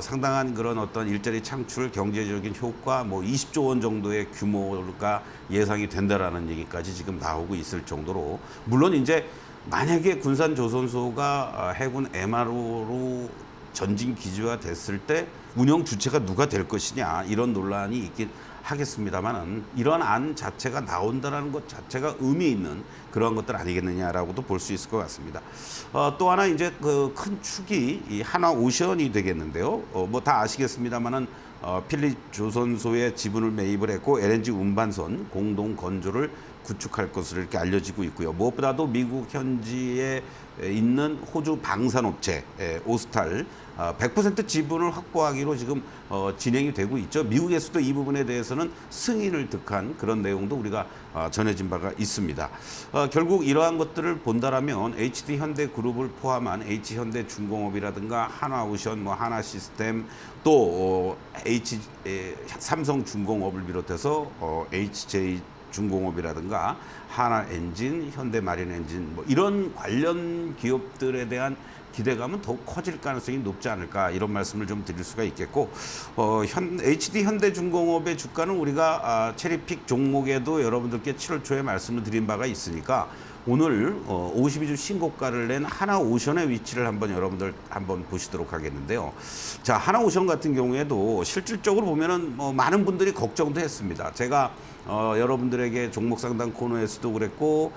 상당한 그런 어떤 일자리 창출, 경제적인 효과, 뭐 20조 원 정도의 규모가 예상이 된다라는 얘기까지 지금 나오고 있을 정도로 물론 이제 만약에 군산 조선소가 해군 MRO로 전진 기지화 됐을 때 운영 주체가 누가 될 것이냐 이런 논란이 있긴 하겠습니다만은 이런 안 자체가 나온다라는 것 자체가 의미 있는 그러한 것들 아니겠느냐라고도 볼 수 있을 것 같습니다. 또 하나 이제 그 큰 축이 이 하나오션이 되겠는데요. 뭐 다 아시겠습니다만은 필립 조선소에 지분을 매입을 했고 LNG 운반선 공동 건조를 구축할 것으로 이렇게 알려지고 있고요. 무엇보다도 미국 현지에 있는 호주 방산업체 오스탈 100% 지분을 확보하기로 지금 진행이 되고 있죠. 미국에서도 이 부분에 대해서는 승인을 득한 그런 내용도 우리가 전해진 바가 있습니다. 결국 이러한 것들을 본다라면 HD 현대그룹을 포함한 H현대중공업이라든가 하나오션, 뭐 하나시스템 또 삼성중공업을 비롯해서 HJ 중공업이라든가 하나엔진, 현대마린엔진 뭐 이런 관련 기업들에 대한 기대감은 더욱 커질 가능성이 높지 않을까 이런 말씀을 좀 드릴 수가 있겠고 HD 현대중공업의 주가는 우리가 체리픽 종목에도 여러분들께 7월 초에 말씀을 드린 바가 있으니까 오늘 52주 신고가를 낸 하나오션의 위치를 한번 여러분들 한번 보시도록 하겠는데요. 자, 하나오션 같은 경우에도 실질적으로 보면은 많은 분들이 걱정도 했습니다. 제가 여러분들에게 종목 상담 코너에서도 그랬고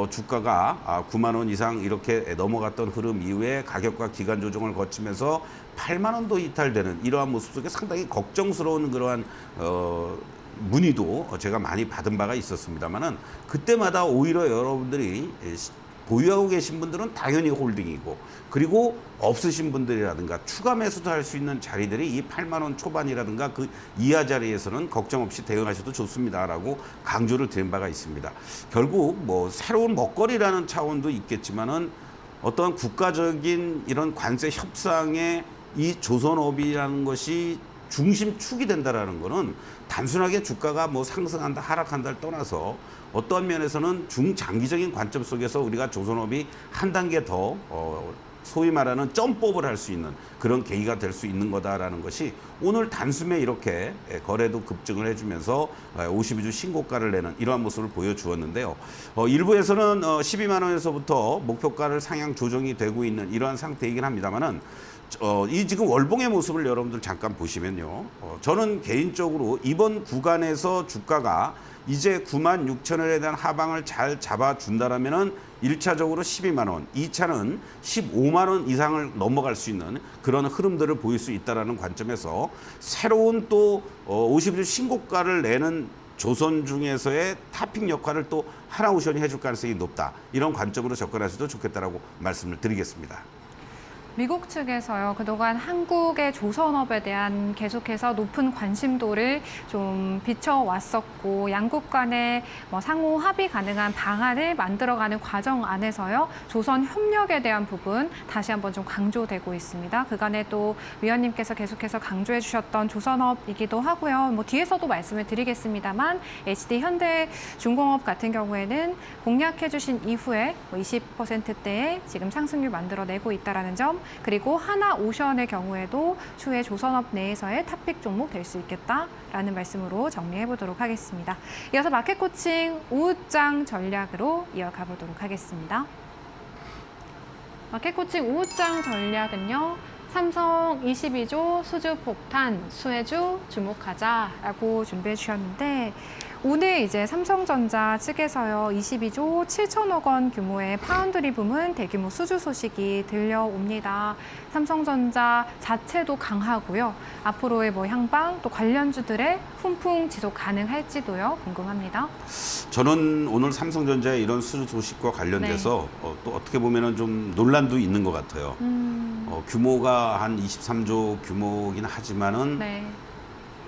주가가 9만 원 이상 이렇게 넘어갔던 흐름 이후에 가격과 기간 조정을 거치면서 8만 원도 이탈되는 이러한 모습 속에 상당히 걱정스러운 그러한 문의도 제가 많이 받은 바가 있었습니다만은 그때마다 오히려 여러분들이 보유하고 계신 분들은 당연히 홀딩이고 그리고 없으신 분들이라든가 추가 매수도 할 수 있는 자리들이 이 8만 원 초반이라든가 그 이하 자리에서는 걱정 없이 대응하셔도 좋습니다라고 강조를 드린 바가 있습니다. 결국 뭐 새로운 먹거리라는 차원도 있겠지만은 어떠한 국가적인 이런 관세 협상에 이 조선업이라는 것이 중심축이 된다라는 거는 단순하게 주가가 뭐 상승한다 하락한다를 떠나서 어떠한 면에서는 중장기적인 관점 속에서 우리가 조선업이 한 단계 더 소위 말하는 점법을 할 수 있는 그런 계기가 될 수 있는 거다라는 것이 오늘 단숨에 이렇게 거래도 급증을 해주면서 52주 신고가를 내는 이러한 모습을 보여주었는데요. 일부에서는 12만 원에서부터 목표가를 상향 조정이 되고 있는 이러한 상태이긴 합니다만은 이 지금 월봉의 모습을 여러분들 잠깐 보시면요. 저는 개인적으로 이번 구간에서 주가가 이제 96,000원에 대한 하방을 잘 잡아준다라면은 1차적으로 12만 원, 2차는 15만 원 이상을 넘어갈 수 있는 그런 흐름들을 보일 수 있다라는 관점에서 새로운 또 50주 신고가를 내는 조선 중에서의 타핑 역할을 또 하나오션이 해줄 가능성이 높다. 이런 관점으로 접근하셔도 좋겠다라고 말씀을 드리겠습니다. 미국 측에서요, 그동안 한국의 조선업에 대한 계속해서 높은 관심도를 좀 비춰왔었고, 양국 간의 상호 합의 가능한 방안을 만들어가는 과정 안에서요, 조선 협력에 대한 부분 다시 한번 좀 강조되고 있습니다. 그간에 또 위원님께서 계속해서 강조해 주셨던 조선업이기도 하고요. 뒤에서도 말씀을 드리겠습니다만, HD 현대중공업 같은 경우에는 공략해 주신 이후에 20%대의 지금 상승률 만들어내고 있다는 점, 그리고 하나오션의 경우에도 추후에 조선업 내에서의 탑픽 종목 될 수 있겠다라는 말씀으로 정리해 보도록 하겠습니다. 이어서 마켓 코칭 우후장 전략으로 이어가 보도록 하겠습니다. 마켓 코칭 우후장 전략은요, 삼성 22조 수주 폭탄 수혜주 주목하자라고 준비해 주셨는데, 오늘 이제 삼성전자 측에서요, 22조 7천억 원 규모의 파운드리 부문 대규모 수주 소식이 들려옵니다. 삼성전자 자체도 강하고요. 앞으로의 향방 또 관련주들의 훈풍 지속 가능할지도요, 궁금합니다. 저는 오늘 삼성전자의 이런 수주 소식과 관련돼서 또 어떻게 보면은 좀 논란도 있는 것 같아요. 규모가 한 23조 규모긴 하지만은 네.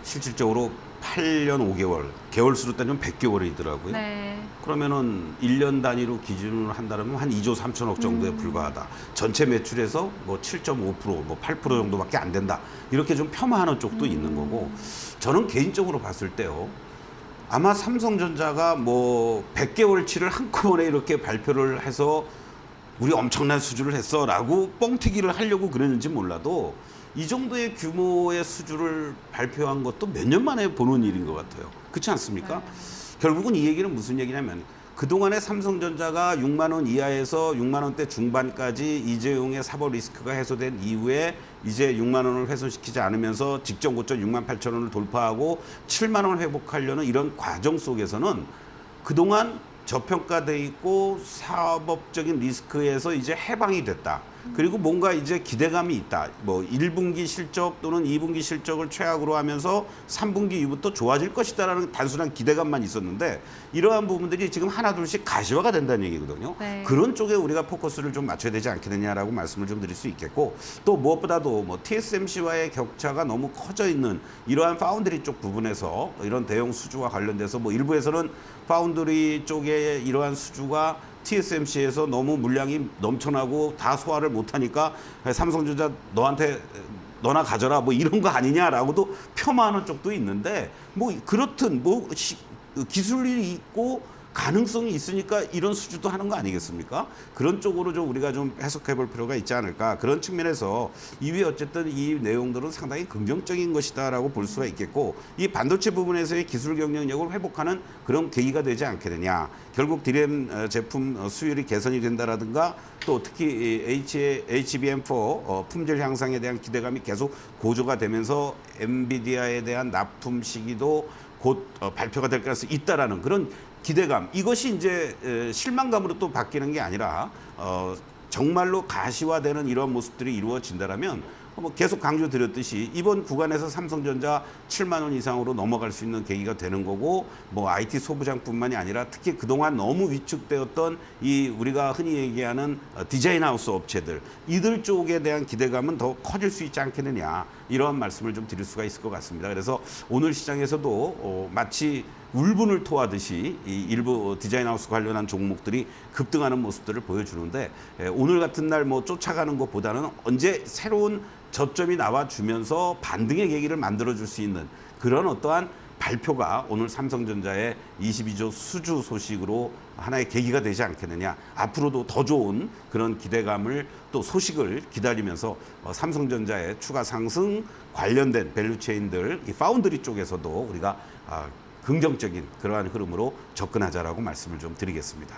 실질적으로 8년 5개월, 개월수로 따지면 100개월이더라고요. 네. 그러면은 1년 단위로 기준으로 한다면 한 2조 3천억 정도에 불과하다. 전체 매출에서 7.5%, 8% 정도밖에 안 된다. 이렇게 좀 폄하하는 쪽도 있는 거고, 저는 개인적으로 봤을 때요, 아마 삼성전자가 100개월치를 한꺼번에 이렇게 발표를 해서 우리 엄청난 수주를 했어라고 뻥튀기를 하려고 그랬는지 몰라도 이 정도의 규모의 수주를 발표한 것도 몇 년 만에 보는 일인 것 같아요. 그렇지 않습니까? 네. 결국은 이 얘기는 무슨 얘기냐면, 그동안에 삼성전자가 6만 원 이하에서 6만 원대 중반까지 이재용의 사법 리스크가 해소된 이후에 이제 6만 원을 훼손시키지 않으면서 직전 고점 6만 8천 원을 돌파하고 7만 원을 회복하려는 이런 과정 속에서는 그동안 저평가돼 있고 사법적인 리스크에서 이제 해방이 됐다. 그리고 뭔가 이제 기대감이 있다. 1분기 실적 또는 2분기 실적을 최악으로 하면서 3분기 이후부터 좋아질 것이다라는 단순한 기대감만 있었는데, 이러한 부분들이 지금 하나둘씩 가시화가 된다는 얘기거든요. 네. 그런 쪽에 우리가 포커스를 좀 맞춰야 되지 않겠느냐라고 말씀을 좀 드릴 수 있겠고, 또 무엇보다도 TSMC와의 격차가 너무 커져 있는 이러한 파운드리 쪽 부분에서 이런 대형 수주와 관련돼서 일부에서는 파운드리 쪽에 이러한 수주가 TSMC에서 너무 물량이 넘쳐나고 다 소화를 못하니까 삼성전자 너나 가져라 이런 거 아니냐라고도 폄하하는 쪽도 있는데, 그렇든 기술이 있고 가능성이 있으니까 이런 수주도 하는 거 아니겠습니까? 그런 쪽으로 좀 우리가 좀 해석해 볼 필요가 있지 않을까. 그런 측면에서 이후에 어쨌든 이 내용들은 상당히 긍정적인 것이다라고 볼 수가 있겠고, 이 반도체 부분에서의 기술 경쟁력을 회복하는 그런 계기가 되지 않겠느냐. 결국 디램 제품 수율이 개선이 된다라든가, 또 특히 HBM4 품질 향상에 대한 기대감이 계속 고조가 되면서 엔비디아에 대한 납품 시기도 곧 발표가 될 가능성이 있다라는 그런 기대감, 이것이 이제 실망감으로 또 바뀌는 게 아니라 정말로 가시화되는 이런 모습들이 이루어진다라면 계속 강조드렸듯이 이번 구간에서 삼성전자 7만 원 이상으로 넘어갈 수 있는 계기가 되는 거고, IT 소부장뿐만이 아니라 특히 그동안 너무 위축되었던 이 우리가 흔히 얘기하는 디자인 하우스 업체들, 이들 쪽에 대한 기대감은 더 커질 수 있지 않겠느냐, 이러한 말씀을 좀 드릴 수가 있을 것 같습니다. 그래서 오늘 시장에서도 마치 울분을 토하듯이 이 일부 디자인 하우스 관련한 종목들이 급등하는 모습들을 보여주는데, 오늘 같은 날 쫓아가는 것보다는 언제 새로운 저점이 나와주면서 반등의 계기를 만들어줄 수 있는 그런 어떠한 발표가 오늘 삼성전자의 22조 수주 소식으로 하나의 계기가 되지 않겠느냐. 앞으로도 더 좋은 그런 기대감을 또 소식을 기다리면서 삼성전자의 추가 상승 관련된 밸류체인들, 이 파운드리 쪽에서도 우리가 긍정적인 그러한 흐름으로 접근하자라고 말씀을 좀 드리겠습니다.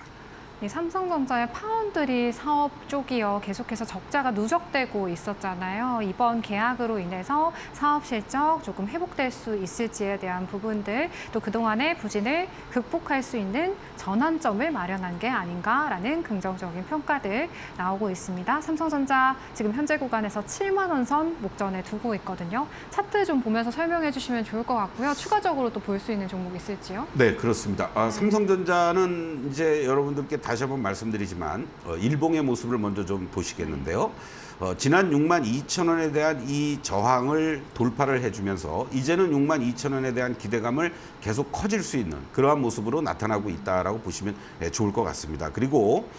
이 삼성전자의 파운드리 사업 쪽이요, 계속해서 적자가 누적되고 있었잖아요. 이번 계약으로 인해서 사업 실적 조금 회복될 수 있을지에 대한 부분들, 또 그동안의 부진을 극복할 수 있는 전환점을 마련한 게 아닌가라는 긍정적인 평가들 나오고 있습니다. 삼성전자 지금 현재 구간에서 7만 원 선 목전에 두고 있거든요. 차트 좀 보면서 설명해 주시면 좋을 것 같고요. 추가적으로 또 볼 수 있는 종목 있을지요? 네, 그렇습니다. 삼성전자는 이제 여러분들께 다시 한번 말씀드리지만 일봉의 모습을 먼저 좀 보시겠는데요. 지난 6만 2천 원에 대한 이 저항을 돌파를 해주면서 이제는 6만 2천 원에 대한 기대감을 계속 커질 수 있는 그러한 모습으로 나타나고 있다라고 보시면 좋을 것 같습니다. 그리고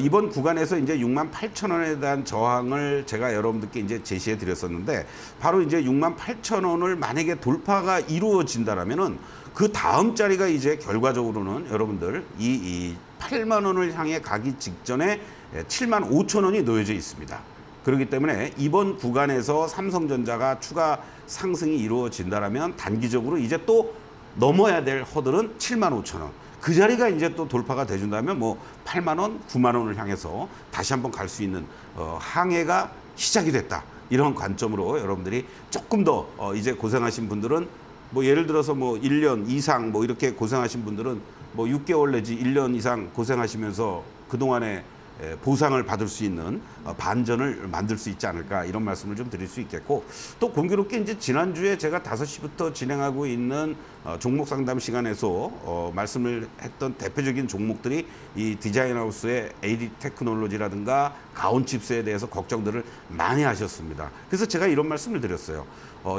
이번 구간에서 이제 6만 8천 원에 대한 저항을 제가 여러분들께 이제 제시해 드렸었는데, 바로 이제 6만 8천 원을 만약에 돌파가 이루어진다라면은 그 다음 자리가 이제 결과적으로는 여러분들 이 8만 원을 향해 가기 직전에 7만 5천 원이 놓여져 있습니다. 그렇기 때문에 이번 구간에서 삼성전자가 추가 상승이 이루어진다라면 단기적으로 이제 또 넘어야 될 허들은 7만 5천 원. 그 자리가 이제 또 돌파가 돼준다면 뭐 8만 원, 9만 원을 향해서 다시 한번 갈 수 있는 항해가 시작이 됐다. 이런 관점으로 여러분들이 조금 더 이제 고생하신 분들은 뭐 예를 들어서 뭐 1년 이상 뭐 이렇게 고생하신 분들은 뭐 6개월 내지 1년 이상 고생하시면서 그동안에 보상을 받을 수 있는 반전을 만들 수 있지 않을까, 이런 말씀을 좀 드릴 수 있겠고, 또 공교롭게 이제 지난주에 제가 5시부터 진행하고 있는 종목 상담 시간에서 말씀을 했던 대표적인 종목들이 이 디자인하우스의 AD 테크놀로지라든가 가온칩스에 대해서 걱정들을 많이 하셨습니다. 그래서 제가 이런 말씀을 드렸어요.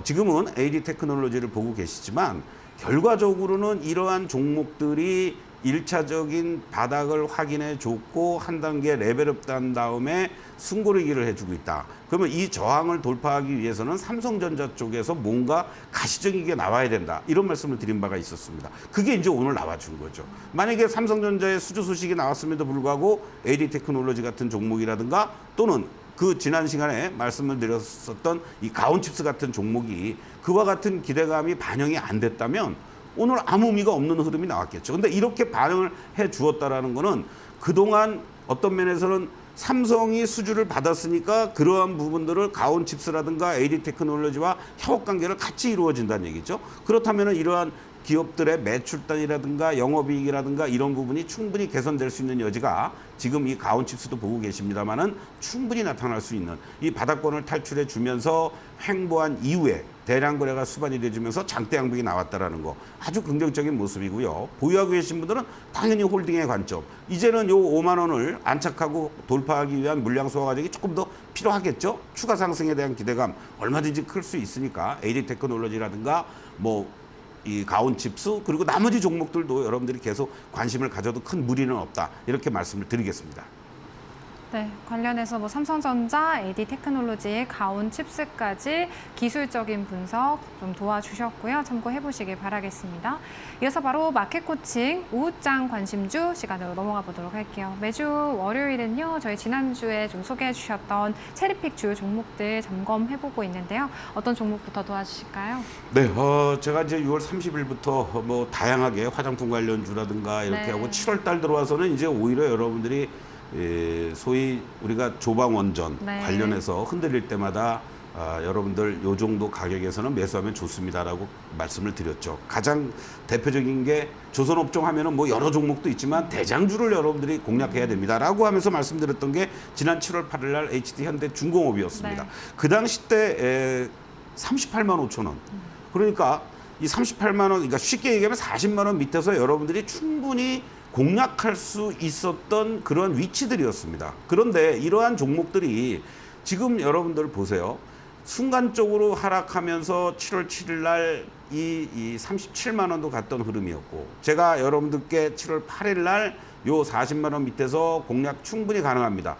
지금은 AD 테크놀로지를 보고 계시지만 결과적으로는 이러한 종목들이 1차적인 바닥을 확인해 줬고 한 단계 레벨업 한 다음에 숨고르기를 해주고 있다. 그러면 이 저항을 돌파하기 위해서는 삼성전자 쪽에서 뭔가 가시적인 게 나와야 된다. 이런 말씀을 드린 바가 있었습니다. 그게 이제 오늘 나와준 거죠. 만약에 삼성전자의 수주 소식이 나왔음에도 불구하고 AD 테크놀로지 같은 종목이라든가 또는 그 지난 시간에 말씀을 드렸었던 이 가온칩스 같은 종목이 그와 같은 기대감이 반영이 안 됐다면 오늘 아무 의미가 없는 흐름이 나왔겠죠. 근데 이렇게 반응을 해 주었다라는 거는 그동안 어떤 면에서는 삼성이 수주를 받았으니까 그러한 부분들을 가온칩스라든가 AD 테크놀로지와 협업 관계를 같이 이루어진다는 얘기죠. 그렇다면 이러한 기업들의 매출단이라든가 영업이익이라든가 이런 부분이 충분히 개선될 수 있는 여지가 지금 이 가온칩스도 보고 계십니다만은 충분히 나타날 수 있는, 이 바닥권을 탈출해 주면서 횡보한 이후에 대량 거래가 수반이 되주면서 장대 양봉이 나왔다라는 거 아주 긍정적인 모습이고요. 보유하고 계신 분들은 당연히 홀딩의 관점. 이제는 요 5만 원을 안착하고 돌파하기 위한 물량 소화 과정이 조금 더 필요하겠죠. 추가 상승에 대한 기대감 얼마든지 클 수 있으니까 AD 테크놀로지라든가 뭐 이 가온칩스 그리고 나머지 종목들도 여러분들이 계속 관심을 가져도 큰 무리는 없다. 이렇게 말씀을 드리겠습니다. 네, 관련해서 뭐 삼성전자, AD 테크놀로지, 가온칩스까지 기술적인 분석 좀 도와주셨고요. 참고해 보시길 바라겠습니다. 이어서 바로 마켓 코칭 우후장 관심주 시간으로 넘어가 보도록 할게요. 매주 월요일은요, 저희 지난주에 좀 소개해 주셨던 체리픽 주요 종목들 점검해 보고 있는데요. 어떤 종목부터 도와주실까요? 네, 제가 이제 6월 30일부터 뭐 다양하게 화장품 관련주라든가 이렇게 네. 하고 7월 달 들어와서는 이제 오히려 여러분들이 소위 우리가 조방원전 네. 관련해서 흔들릴 때마다 여러분들 요 정도 가격에서는 매수하면 좋습니다라고 말씀을 드렸죠. 가장 대표적인 게 조선업종 하면은 뭐 여러 종목도 있지만 대장주를 여러분들이 공략해야 됩니다라고 하면서 말씀드렸던 게 지난 7월 8일 날 HD 현대중공업이었습니다. 네. 그 당시 때 38만 5천 원. 그러니까 이 38만 원, 그러니까 쉽게 얘기하면 40만 원 밑에서 여러분들이 충분히 공략할 수 있었던 그런 위치들이었습니다. 그런데 이러한 종목들이 지금 여러분들 보세요. 순간적으로 하락하면서 7월 7일 날 이 37만 원도 갔던 흐름이었고, 제가 여러분들께 7월 8일 날 요 40만 원 밑에서 공략 충분히 가능합니다.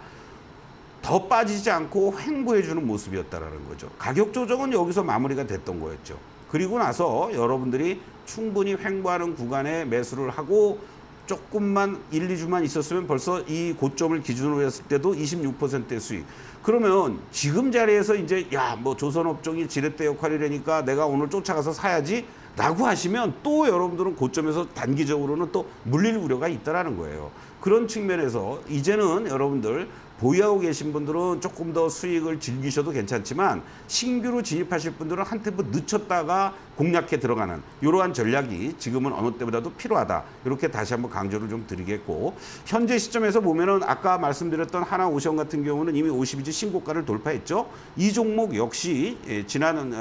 더 빠지지 않고 횡보해주는 모습이었다라는 거죠. 가격 조정은 여기서 마무리가 됐던 거였죠. 그리고 나서 여러분들이 충분히 횡보하는 구간에 매수를 하고 조금만 1, 2주만 있었으면 벌써 이 고점을 기준으로 했을 때도 26%의 수익. 그러면 지금 자리에서 이제 야, 뭐 조선업종이 지렛대 역할이라니까 내가 오늘 쫓아가서 사야지 라고 하시면 또 여러분들은 고점에서 단기적으로는 또 물릴 우려가 있다라는 거예요. 그런 측면에서 이제는 여러분들 보유하고 계신 분들은 조금 더 수익을 즐기셔도 괜찮지만 신규로 진입하실 분들은 한 템포 늦췄다가 공략해 들어가는 이러한 전략이 지금은 어느 때보다도 필요하다. 이렇게 다시 한번 강조를 좀 드리겠고, 현재 시점에서 보면은 아까 말씀드렸던 하나오션 같은 경우는 이미 52주 신고가를 돌파했죠. 이 종목 역시 지난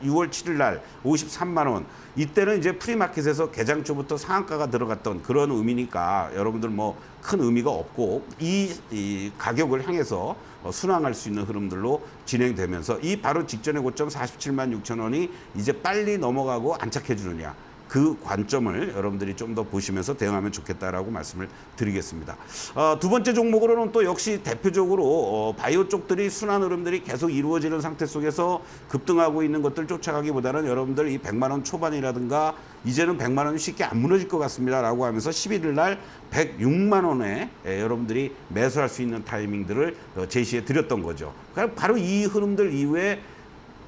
6월 7일 날 53만 원, 이때는 이제 프리마켓에서 개장 초부터 상한가가 들어갔던 그런 의미니까 여러분들 뭐 큰 의미가 없고, 이 가격을 향해서 순항할 수 있는 흐름들로 진행되면서 이 바로 직전의 고점 47만 6천 원이 이제 빨리 넘어가고 안착해 주느냐, 그 관점을 여러분들이 좀 더 보시면서 대응하면 좋겠다라고 말씀을 드리겠습니다. 두 번째 종목으로는 또 역시 대표적으로 바이오 쪽들이 순환 흐름들이 계속 이루어지는 상태 속에서 급등하고 있는 것들 쫓아가기보다는 여러분들 이 100만 원 초반이라든가 이제는 100만 원이 쉽게 안 무너질 것 같습니다라고 하면서 11일 날 106만 원에 여러분들이 매수할 수 있는 타이밍들을 제시해 드렸던 거죠. 바로 이 흐름들 이후에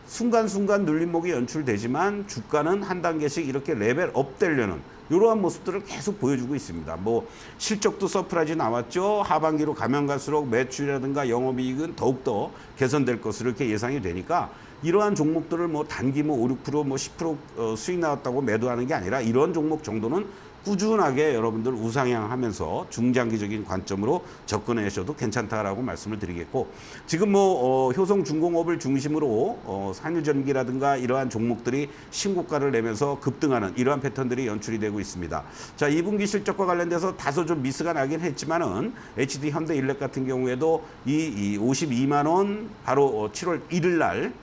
순간순간 눌림목이 연출되지만 주가는 한 단계씩 이렇게 레벨업 되려는 이러한 모습들을 계속 보여주고 있습니다. 뭐 실적도 서프라이즈 나왔죠. 하반기로 가면 갈수록 매출이라든가 영업이익은 더욱더 개선될 것으로 이렇게 예상이 되니까 이러한 종목들을 뭐 단기 뭐 5, 6%, 뭐 10% 수익 나왔다고 매도하는 게 아니라 이런 종목 정도는 꾸준하게 여러분들 우상향하면서 중장기적인 관점으로 접근하셔도 괜찮다라고 말씀을 드리겠고, 지금 뭐 효성중공업을 중심으로 산유전기라든가 이러한 종목들이 신고가를 내면서 급등하는 이러한 패턴들이 연출이 되고 있습니다. 자, 2분기 실적과 관련돼서 다소 좀 미스가 나긴 했지만은 HD 현대일렉 같은 경우에도 이 52만 원 바로 7월 1일 날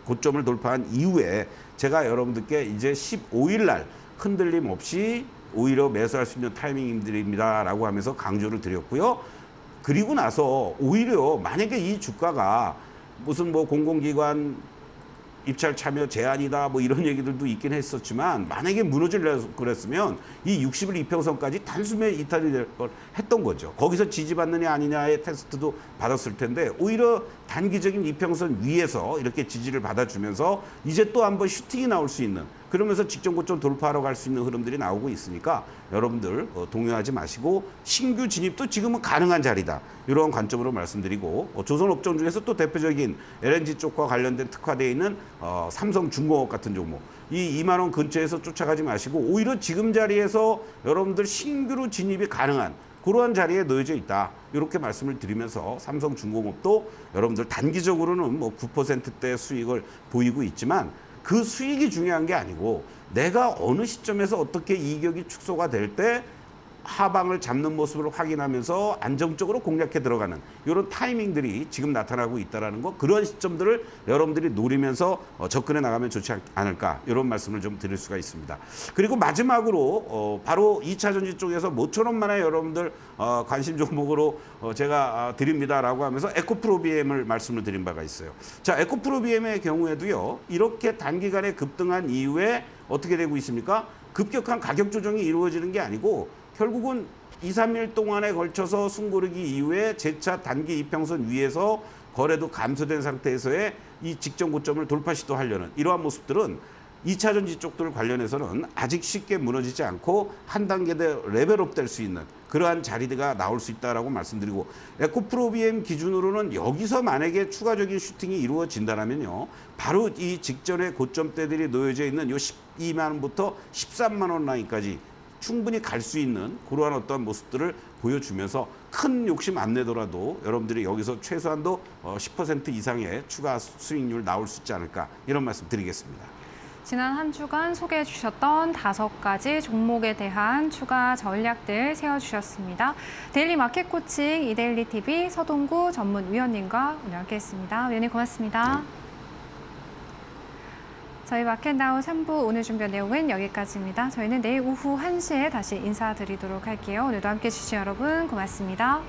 고점을 돌파한 이후에 제가 여러분들께 이제 15일 날 흔들림 없이 오히려 매수할 수 있는 타이밍들입니다라고 하면서 강조를 드렸고요. 그리고 나서 오히려 만약에 이 주가가 무슨 뭐 공공기관 입찰 참여 제한이다 뭐 이런 얘기들도 있긴 했었지만, 만약에 무너지려고 그랬으면 이 60일 이평선까지 단숨에 이탈이 될 걸 했던 거죠. 거기서 지지받느냐 아니냐의 테스트도 받았을 텐데 오히려 단기적인 이평선 위에서 이렇게 지지를 받아주면서 이제 또 한번 슈팅이 나올 수 있는, 그러면서 직전 고점 돌파하러 갈 수 있는 흐름들이 나오고 있으니까 여러분들 동요하지 마시고 신규 진입도 지금은 가능한 자리다. 이런 관점으로 말씀드리고, 조선업종 중에서 또 대표적인 LNG 쪽과 관련된 특화되어 있는 삼성중공업 같은 종목, 이 2만 원 근처에서 쫓아가지 마시고 오히려 지금 자리에서 여러분들 신규로 진입이 가능한 그러한 자리에 놓여져 있다. 이렇게 말씀을 드리면서 삼성중공업도 여러분들 단기적으로는 뭐 9%대 수익을 보이고 있지만 그 수익이 중요한 게 아니고 내가 어느 시점에서 어떻게 이격이 축소가 될 때 하방을 잡는 모습을 확인하면서 안정적으로 공략해 들어가는 이런 타이밍들이 지금 나타나고 있다는 거, 그런 시점들을 여러분들이 노리면서 접근해 나가면 좋지 않을까, 이런 말씀을 좀 드릴 수가 있습니다. 그리고 마지막으로 바로 2차 전지 쪽에서 모처럼 만에 여러분들 관심 종목으로 제가 드립니다라고 하면서 에코프로비엠을 말씀을 드린 바가 있어요. 자, 에코프로비엠의 경우에도요, 이렇게 단기간에 급등한 이후에 어떻게 되고 있습니까? 급격한 가격 조정이 이루어지는 게 아니고 결국은 2, 3일 동안에 걸쳐서 숨고르기 이후에 재차 단기 이평선 위에서 거래도 감소된 상태에서의 이 직전 고점을 돌파 시도하려는 이러한 모습들은 2차 전지 쪽들 관련해서는 아직 쉽게 무너지지 않고 한 단계 더 레벨업 될 수 있는 그러한 자리가 나올 수 있다라고 말씀드리고, 에코프로비엠 기준으로는 여기서 만약에 추가적인 슈팅이 이루어진다면요, 바로 이 직전의 고점대들이 놓여져 있는 요 12만 원부터 13만 원 라인까지 충분히 갈 수 있는 그러한 어떤 모습들을 보여주면서 큰 욕심 안 내더라도 여러분들이 여기서 최소한도 10% 이상의 추가 수익률 나올 수 있지 않을까, 이런 말씀 드리겠습니다. 지난 한 주간 소개해 주셨던 5가지 종목에 대한 추가 전략들 세워주셨습니다. 데일리 마켓 코칭 이데일리 TV 서동구 전문위원님과 오늘 함께했습니다. 위원님 고맙습니다. 저희 마켓나우 3부 오늘 준비한 내용은 여기까지입니다. 저희는 내일 오후 1시에 다시 인사드리도록 할게요. 오늘도 함께해 주신 여러분 고맙습니다.